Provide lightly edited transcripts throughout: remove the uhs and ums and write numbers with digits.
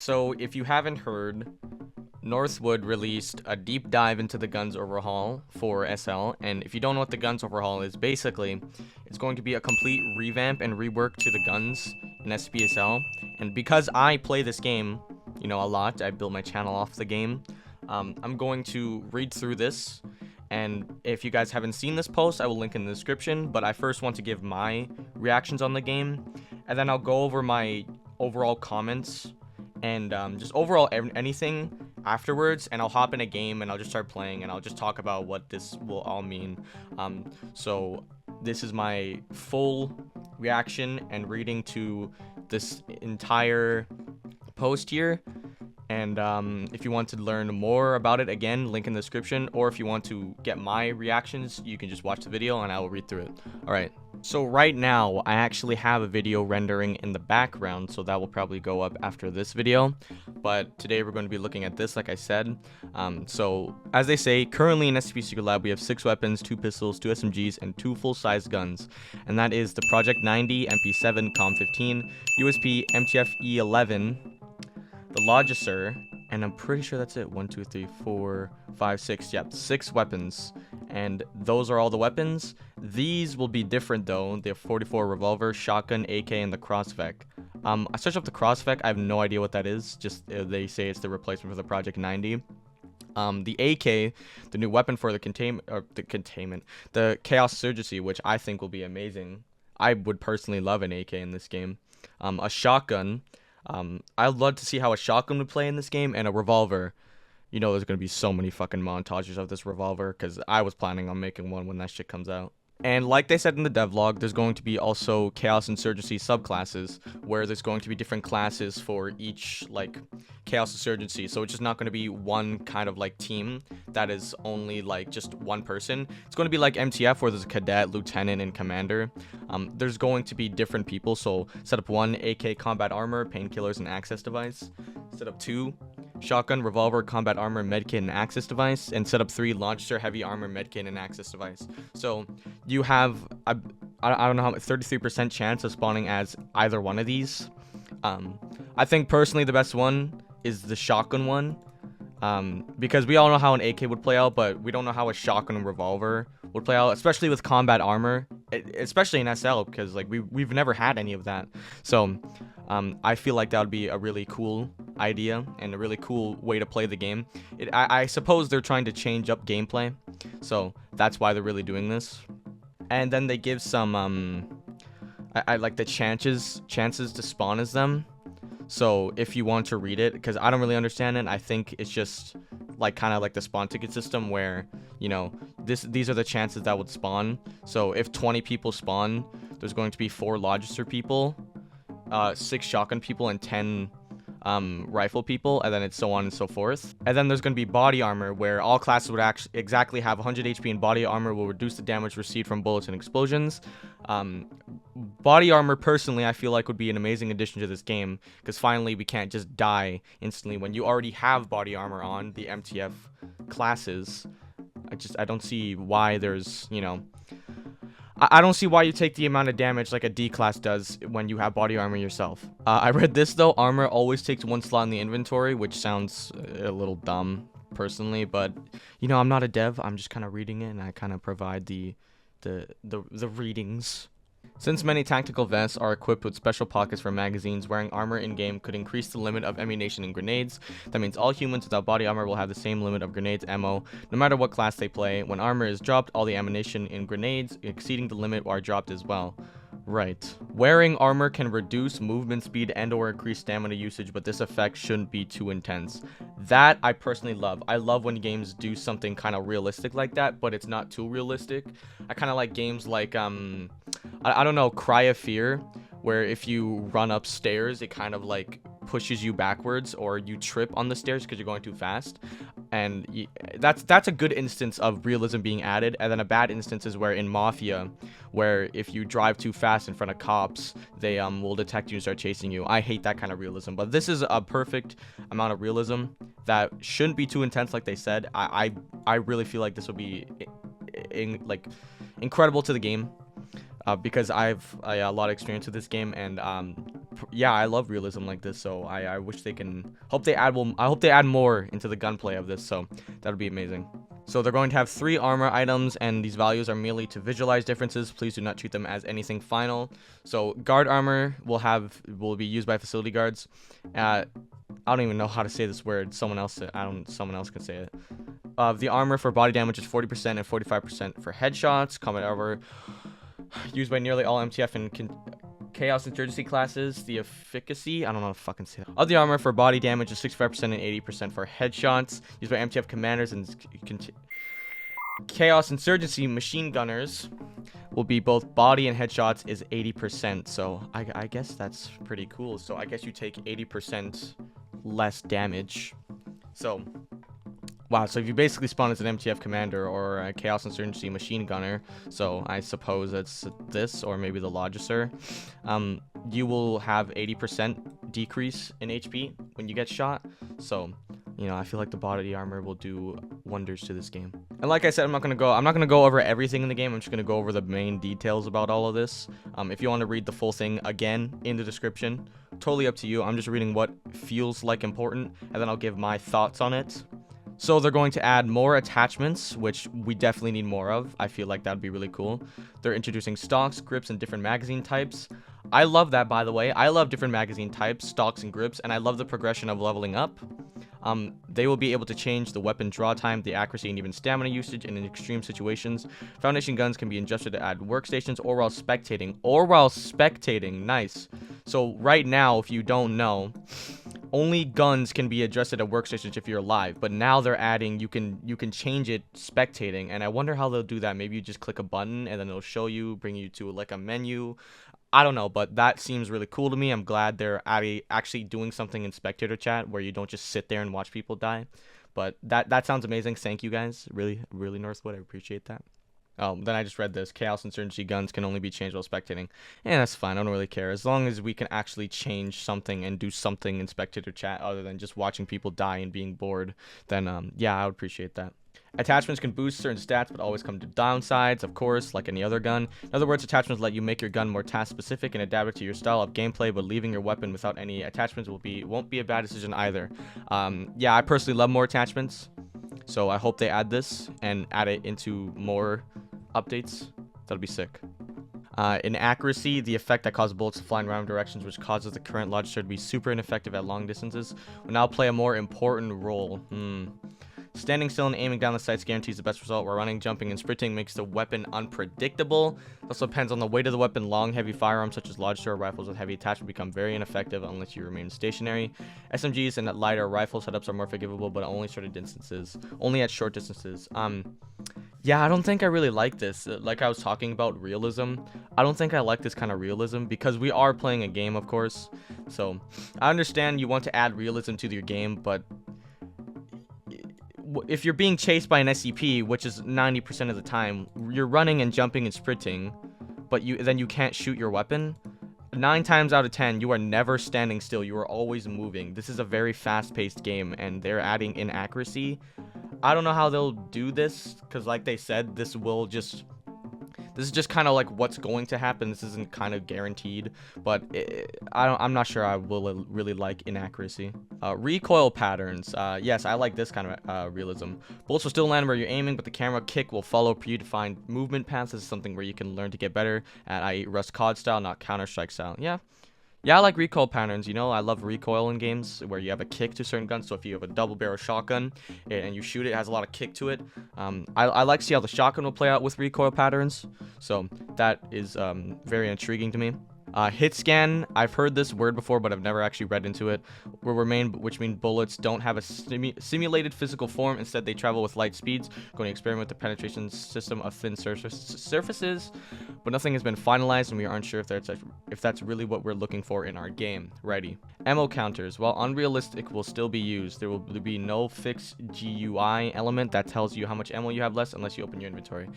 So if you haven't heard, Northwood released a deep dive into the Guns Overhaul for SL, and if you don't know what the Guns Overhaul is, basically, it's going to be a complete revamp and rework to the guns in SCP-SL, and because I play this game, a lot, I built my channel off the game, I'm going to read through this, and if you guys haven't seen this post, I will link in the description, but I first want to give my reactions on the game, and then I'll go over my overall comments, and just overall anything afterwards, and I'll hop in a game and I'll just start playing and I'll just talk about what this will all mean. So this is my full reaction and reading to this entire post here, and if you want to learn more about it, again, link in the description, or if you want to get my reactions, you can just watch the video and I will read through it. Alright, so right now I actually have a video rendering in the background, so that will probably go up after this video, but today we're going to be looking at this, like I said. So as they say, currently in SCP Secret Lab we have 6 weapons, 2 pistols, 2 SMGs, and 2 full-size guns, and that is the Project 90, MP7, Com15, USP, MTF E11, the Logicer, and I'm pretty sure that's it. 1, 2, 3, 4, 5, 6. Yep, 6 weapons. And those are all the weapons. These will be different though. The 44 revolver, shotgun, AK, and the crossfec. I searched up the crossfec. I have no idea what that is. Just they say it's the replacement for the Project 90. The AK, the new weapon for the the Chaos Surgency, which I think will be amazing. I would personally love an AK in this game. A shotgun. I'd love to see how a shotgun would play in this game, and a revolver. There's going to be so many fucking montages of this revolver, because I was planning on making one when that shit comes out. And like they said in the devlog, there's going to be also Chaos Insurgency subclasses, where there's going to be different classes for each, like, Chaos Insurgency. So it's just not going to be one kind of, like, team that is only, like, just one person. It's going to be like MTF, where there's a cadet, lieutenant, and commander. There's going to be different people, so setup 1, AK combat armor, painkillers, and access device. Setup 2, shotgun, revolver, combat armor, medkit, and access device. And setup 3, launcher, heavy armor, medkit, and access device. So you have, I don't know how much, 33% chance of spawning as either one of these. I think personally the best one is the shotgun one, because we all know how an AK would play out, but we don't know how a shotgun and revolver would play out, especially with combat armor, especially in SL, because like we've never had any of that. So I feel like that would be a really cool idea and a really cool way to play the game. I suppose they're trying to change up gameplay, so that's why they're really doing this. And then they give some I like the chances to spawn as them. So if you want to read it, because I don't really understand it, I think it's just like kind of like the spawn ticket system where, these are the chances that would spawn. So if 20 people spawn, there's going to be 4 Logicer people, 6 shotgun people, and 10 rifle people, and then it's so on and so forth. And then there's going to be body armor, where all classes would actually exactly have 100 HP, and body armor will reduce the damage received from bullets and explosions. Body armor, personally, I feel like would be an amazing addition to this game, because finally we can't just die instantly when you already have body armor on the MTF classes. I don't see why there's, I don't see why you take the amount of damage like a D class does when you have body armor yourself. I read this though, armor always takes 1 slot in the inventory, which sounds a little dumb personally, but I'm not a dev, I'm just kind of reading it, and I kind of provide the readings. Since many tactical vests are equipped with special pockets for magazines, wearing armor in-game could increase the limit of ammunition and grenades. That means all humans without body armor will have the same limit of grenades ammo, no matter what class they play. When armor is dropped, all the ammunition and grenades exceeding the limit are dropped as well. Right. Wearing armor can reduce movement speed and or increase stamina usage, but this effect shouldn't be too intense. That I personally love. I love when games do something kind of realistic like that, but it's not too realistic. I kind of like games like, I don't know, Cry of Fear, where if you run upstairs, it kind of like pushes you backwards, or you trip on the stairs because you're going too fast. And that's a good instance of realism being added. And then a bad instance is where in Mafia, where if you drive too fast in front of cops, they will detect you and start chasing you. I hate that kind of realism, but this is a perfect amount of realism that shouldn't be too intense, like they said. I really feel like this will be incredible to the game. Because I have a lot of experience with this game, and yeah, I love realism like this, so I wish they can, hope they add, I hope they add more into the gunplay of this, so that would be amazing. So they're going to have 3 armor items, and these values are merely to visualize differences. Please do not treat them as anything final. So guard armor will be used by facility guards. I don't even know how to say this word. Someone else can say it. The armor for body damage is 40% and 45% for headshots. Combat armor used by nearly all MTF and Chaos Insurgency classes. The efficacy, I don't know how to fucking say that. Of the armor for body damage is 65% and 80% for headshots. Used by MTF commanders and Chaos Insurgency machine gunners will be both body and headshots is 80%. So I guess that's pretty cool. So I guess you take 80% less damage. So wow, so if you basically spawn as an MTF commander or a Chaos Insurgency machine gunner, so I suppose it's this or maybe the Logicer, you will have 80% decrease in HP when you get shot. So, you know, I feel like the body armor will do wonders to this game. And like I said, I'm not gonna go over everything in the game. I'm just gonna go over the main details about all of this. If you want to read the full thing again in the description, totally up to you. I'm just reading what feels like important, and then I'll give my thoughts on it. So they're going to add more attachments, which we definitely need more of. I feel like that'd be really cool. They're introducing stocks, grips, and different magazine types. I love that, by the way. I love different magazine types, stocks, and grips, and I love the progression of leveling up. They will be able to change the weapon draw time, the accuracy, and even stamina usage in extreme situations. Foundation guns can be adjusted to add workstations or while spectating. Nice. So right now, if you don't know, only guns can be adjusted at workstations if you're alive, but now they're adding you can change it spectating, and I wonder how they'll do that. Maybe you just click a button and then it'll show you, bring you to like a menu. I don't know, but that seems really cool to me. I'm glad they're actually doing something in spectator chat where you don't just sit there and watch people die. But that sounds amazing. Thank you guys. Really Northwood, I appreciate that. Then I just read this. Chaos Insurgency guns can only be changed while spectating. Yeah, that's fine. I don't really care. As long as we can actually change something and do something in spectator chat other than just watching people die and being bored, then yeah, I would appreciate that. Attachments can boost certain stats, but always come to downsides, of course, like any other gun. In other words, attachments let you make your gun more task-specific and adapt it to your style of gameplay, but leaving your weapon without any attachments won't be a bad decision either. Yeah, I personally love more attachments, so I hope they add this and add it into more updates. That'll be sick. In accuracy, the effect that causes bullets to fly in random directions, which causes the current Logicer to be super ineffective at long distances, will now play a more important role. Standing still and aiming down the sights guarantees the best result, where running, jumping, and sprinting makes the weapon unpredictable. It also depends on the weight of the weapon. Long, heavy firearms such as Logicer or rifles with heavy attachment become very ineffective unless you remain stationary. SMGs and lighter rifle setups are more forgivable, but only at short distances. Yeah, I don't think I really like this. Like I was talking about realism, I don't think I like this kind of realism because we are playing a game, of course. So I understand you want to add realism to your game, but if you're being chased by an SCP, which is 90% of the time, you're running and jumping and sprinting, but then you can't shoot your weapon. 9 times out of 10, you are never standing still. You are always moving. This is a very fast-paced game, and they're adding inaccuracy. I don't know how they'll do this, because like they said, this is just kind of like what's going to happen. This isn't kind of guaranteed, but I'm not sure I will really like inaccuracy. Recoil patterns. Yes, I like this kind of realism. Bullets will still land where you're aiming, but the camera kick will follow predefined movement paths. This is something where you can learn to get better at, i.e. Rust COD style, not Counter-Strike style. Yeah, I like recoil patterns. You know, I love recoil in games where you have a kick to certain guns. So if you have a double barrel shotgun and you shoot it, it has a lot of kick to it. I like to see how the shotgun will play out with recoil patterns. So that is very intriguing to me. Hit scan, I've heard this word before, but I've never actually read into it. Which means bullets don't have a simulated physical form. Instead, they travel with light speeds. Going to experiment with the penetration system of thin surfaces, but nothing has been finalized, and we aren't sure if that's really what we're looking for in our game. Righty. Ammo counters, while unrealistic, will still be used. There will be no fixed GUI element that tells you how much ammo you have left unless you open your inventory.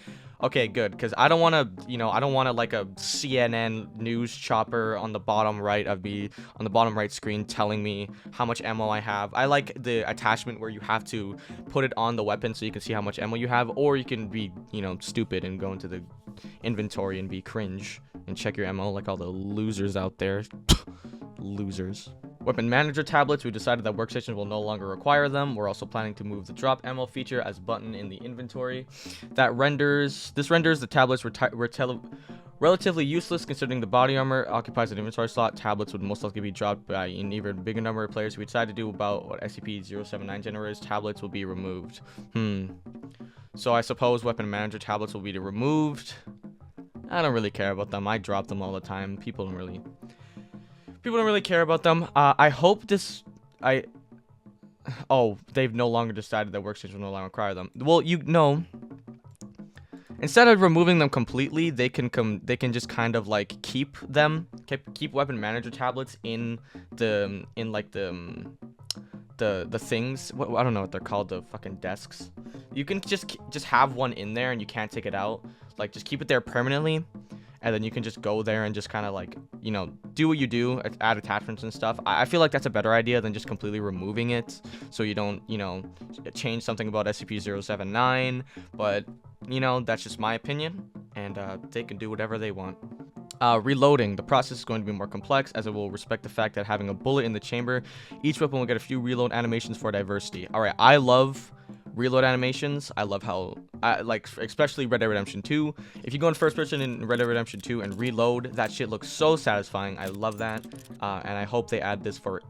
Okay, good, because I don't want to, like a CNN news chopper on the bottom right screen telling me how much ammo I have. I like the attachment where you have to put it on the weapon so you can see how much ammo you have, or you can be, stupid and go into the inventory and be cringe and check your ammo like all the losers out there. Losers. Weapon manager tablets. We decided that workstations will no longer require them. We're also planning to move the drop ammo feature as button in the inventory. This renders the tablets relatively useless considering the body armor occupies an inventory slot. Tablets would most likely be dropped by an even bigger number of players. We decided to do about what SCP-079 generates. Tablets will be removed. So I suppose weapon manager tablets will be removed. I don't really care about them. I drop them all the time. People don't really care about them. I hope this. Oh, they've no longer decided that workstations will no longer require them. Well, instead of removing them completely, they can just kind of like keep weapon manager tablets in the things. I don't know what they're called, the fucking desks. You can just have one in there and you can't take it out. Like, just keep it there permanently, and then you can just go there and just kind of like, you know, do what you do, add attachments and stuff. I feel like that's a better idea than just completely removing it, so you don't, you know, change something about SCP-079. But, you know, that's just my opinion, and they can do whatever they want. Reloading. The process is going to be more complex as it will respect the fact that having a bullet in the chamber, each weapon will get a few reload animations for diversity. Alright, I love reload animations. I love how, especially Red Dead Redemption 2. If you go in first person in Red Dead Redemption 2 and reload, that shit looks so satisfying. I love that. And I hope they add this for,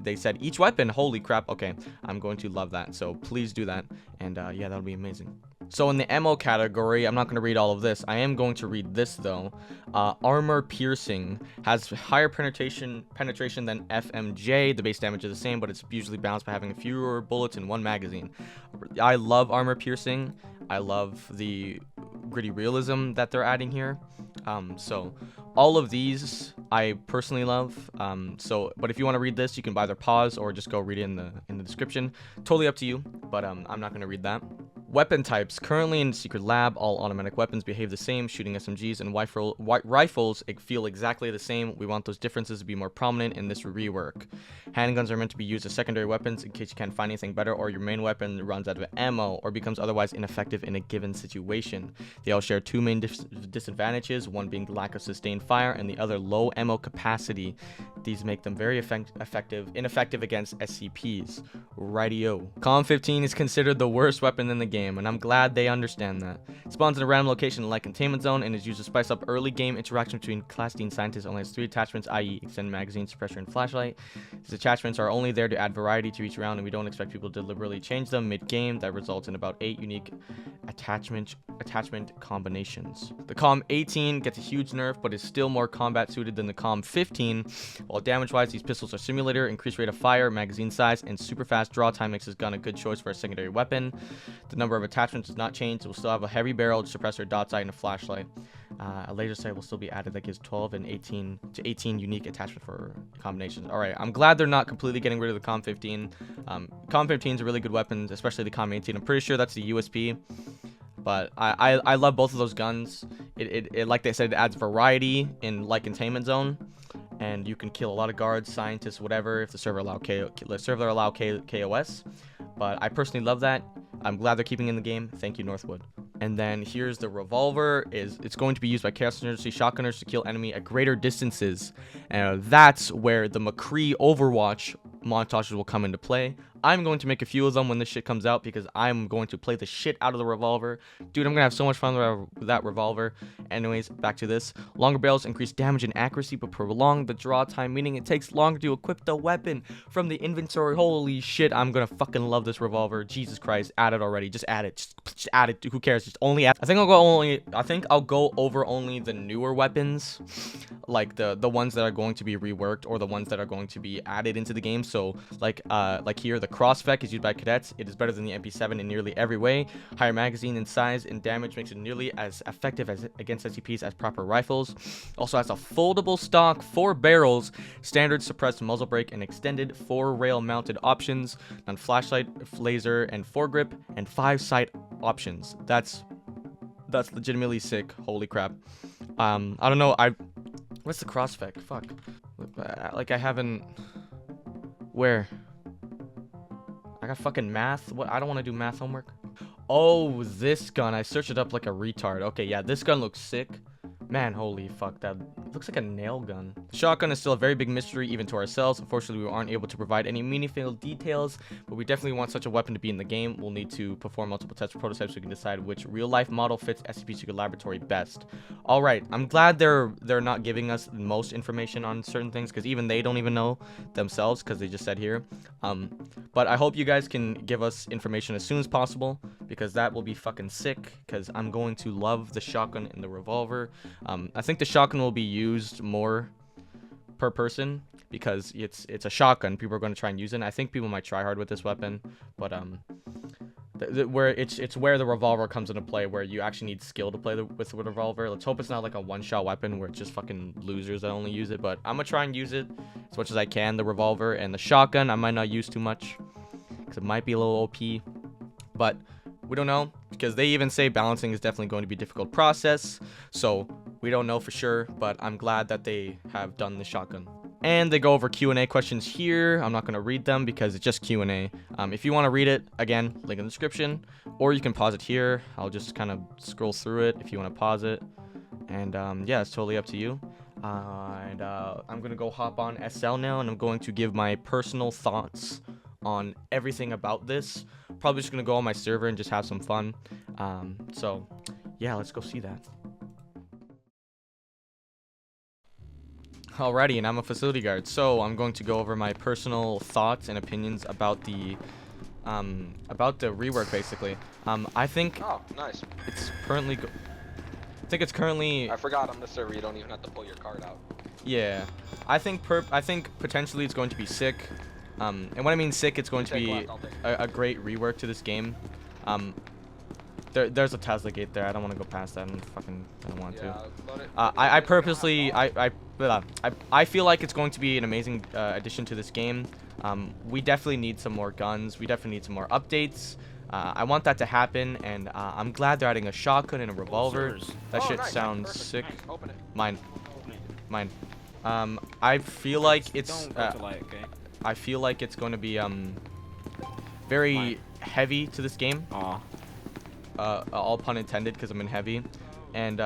they said each weapon. Holy crap. Okay, I'm going to love that. So please do that. And yeah, that'll be amazing. So in the ammo category, I'm not going to read all of this. I am going to read this though. Armor piercing has higher penetration than FMJ. The base damage is the same, but it's usually balanced by having fewer bullets in one magazine. I love armor piercing. I love the gritty realism that they're adding here. So all of these I personally love. But if you want to read this, you can either pause or just go read it in the description. Totally up to you, but I'm not going to read that. Weapon types. Currently in Secret Lab, all automatic weapons behave the same. Shooting SMGs and rifles feel exactly the same. We want those differences to be more prominent in this rework. Handguns are meant to be used as secondary weapons in case you can't find anything better, or your main weapon runs out of ammo or becomes otherwise ineffective in a given situation. They all share two main disadvantages, one being the lack of sustained fire and the other low ammo capacity. These make them very ineffective against SCPs. Rightio. COM-15 is considered the worst weapon in the game, and I'm glad they understand that. It spawns in a random location like containment zone and is used to spice up early game interaction between Class D scientists. Only has 3 attachments, i.e. extended magazine, suppressor, and flashlight. These attachments are only there to add variety to each round, and we don't expect people to deliberately change them mid-game. That results in about 8 unique attachment combinations. The COM-18 gets a huge nerf, but is still more combat suited than the COM-15. While damage-wise, these pistols are simulator, increased rate of fire, magazine size, and super fast draw time makes this gun a good choice for a secondary weapon. The number of attachments does not change. It will still have a heavy barrel, suppressor, dot sight, and a flashlight. A laser sight will still be added that gives 12 and 18 unique attachments for combinations. Alright, I'm glad they're not completely getting rid of the COM-15. COM-15 is a really good weapon, especially the COM-18. I'm pretty sure that's the USP. But I love both of those guns. It like they said, it adds variety in like containment zone, and you can kill a lot of guards, scientists, whatever, if the server allow KOS. But I personally love that. I'm glad they're keeping it in the game. Thank you, Northwood. And then here's the revolver. It's going to be used by Chaos Emergency shotgunners to kill enemy at greater distances. And that's where the McCree Overwatch montages will come into play. I'm going to make a few of them when this shit comes out because I'm going to play the shit out of the revolver. Dude, I'm going to have so much fun with that revolver. Anyways, back to this. Longer barrels increase damage and accuracy but prolong the draw time, meaning it takes longer to equip the weapon from the inventory. Holy shit, I'm going to fucking love this revolver. Jesus Christ, add it already. Just add it. Just add it. Who cares? Just only add. I think I'll go over only the newer weapons, like the ones that are going to be reworked or the ones that are going to be added into the game. So like here, the crossfec is used by cadets. It is better than the MP7 in nearly every way. Higher magazine in size and damage makes it nearly as effective as against SCPs as proper rifles. Also has a foldable stock, 4 barrels, standard suppressed muzzle brake, and extended 4 rail mounted options, non-flashlight, laser, and foregrip, and 5 sight options. That's legitimately sick. Holy crap. I don't know. What's the crossfec? Fuck. Like I haven't. Where? I got fucking math. What? I don't want to do math homework. Oh, this gun. I searched it up like a retard. Okay, yeah, this gun looks sick. Man, holy fuck, that looks like a nail gun. The shotgun is still a very big mystery even to ourselves. Unfortunately, we aren't able to provide any meaningful details, but we definitely want such a weapon to be in the game. We'll need to perform multiple tests for prototypes so we can decide which real-life model fits SCP Secret Laboratory best. All right, I'm glad they're not giving us most information on certain things, because even they don't even know themselves, because they just said here. But I hope you guys can give us information as soon as possible, because that will be fucking sick, because I'm going to love the shotgun and the revolver. I think the shotgun will be used more per person because it's a shotgun. People are going to try and use it, and I think people might try hard with this weapon, but where it's where the revolver comes into play, where you actually need skill to play with the revolver. Let's hope it's not like a one-shot weapon where it's just fucking losers that only use it, but I'm gonna try and use it as much as I can. The revolver and the shotgun I might not use too much because it might be a little OP, but we don't know, because they even say balancing is definitely going to be a difficult process, so we don't know for sure, but I'm glad that they have done the shotgun. And they go over Q&A questions here. I'm not going to read them because it's just Q&A. If you want to read it, again, link in the description, or you can pause it here. I'll just kind of scroll through it if you want to pause it. And yeah, it's totally up to you. I'm going to go hop on SL now, and I'm going to give my personal thoughts on everything about this. Probably just going to go on my server and just have some fun. So yeah, let's go see that. Alrighty, and I'm a facility guard, so I'm going to go over my personal thoughts and opinions about the rework, basically. I think nice. It's currently I forgot on the server you don't even have to pull your card out. Yeah, I think potentially it's going to be sick. And when I mean sick, it's going to be a great rework to this game. There's a Tesla gate there. I don't want to go past that. I don't want to. I purposely I feel like it's going to be an amazing addition to this game. We definitely need some more guns. We definitely need some more updates. I want that to happen, and I'm glad they're adding a shotgun and a revolver. That shit sounds sick. Open it. Mine. I feel like it's I feel like it's going to be very heavy to this game. All pun intended, because I'm in heavy. And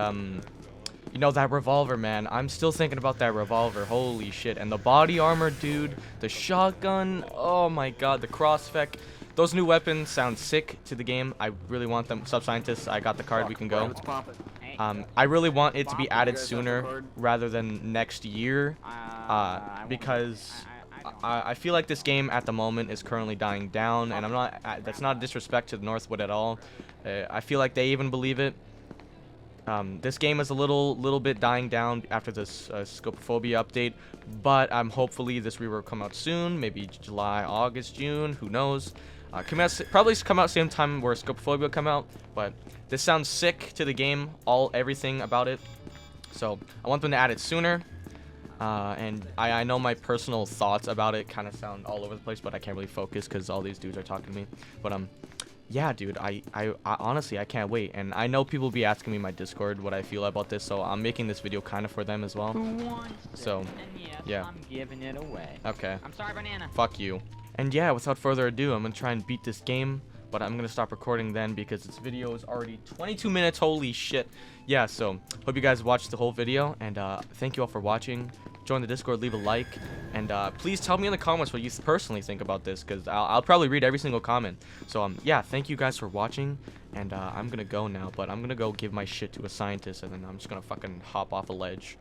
you know, that revolver, man, I'm still thinking about that revolver. Holy shit. And the body armor, dude, the shotgun, oh my god, the cross-fec. Those new weapons sound sick to the game. I really want them. Sub-scientists, I got the card, we can go. I really want it to be added sooner rather than next year, because I feel like this game at the moment is currently dying down, and that's not a disrespect to Northwood at all. I feel like they even believe it. This game is a little bit dying down after this Scopophobia update, but hopefully this rework will come out soon, maybe July, August, June, who knows. Probably come out same time where Scopophobia will come out, but this sounds sick to the game, everything about it. So I want them to add it sooner. And I know my personal thoughts about it kind of sound all over the place, but I can't really focus because all these dudes are talking to me. But yeah, dude, I honestly, I can't wait. And I know people will be asking me in my Discord what I feel about this, so I'm making this video kind of for them as well. Who wants so, yes, yeah. I'm giving it away. Okay. I'm sorry, Banana. Fuck you. And yeah, without further ado, I'm going to try and beat this game, but I'm going to stop recording then because this video is already 22 minutes. Holy shit. Yeah, so hope you guys watched the whole video, and thank you all for watching. Join the Discord, leave a like, and please tell me in the comments what you personally think about this, because I'll probably read every single comment. So yeah, thank you guys for watching, and I'm gonna go now, but I'm gonna go give my shit to a scientist, and then I'm just gonna fucking hop off a ledge.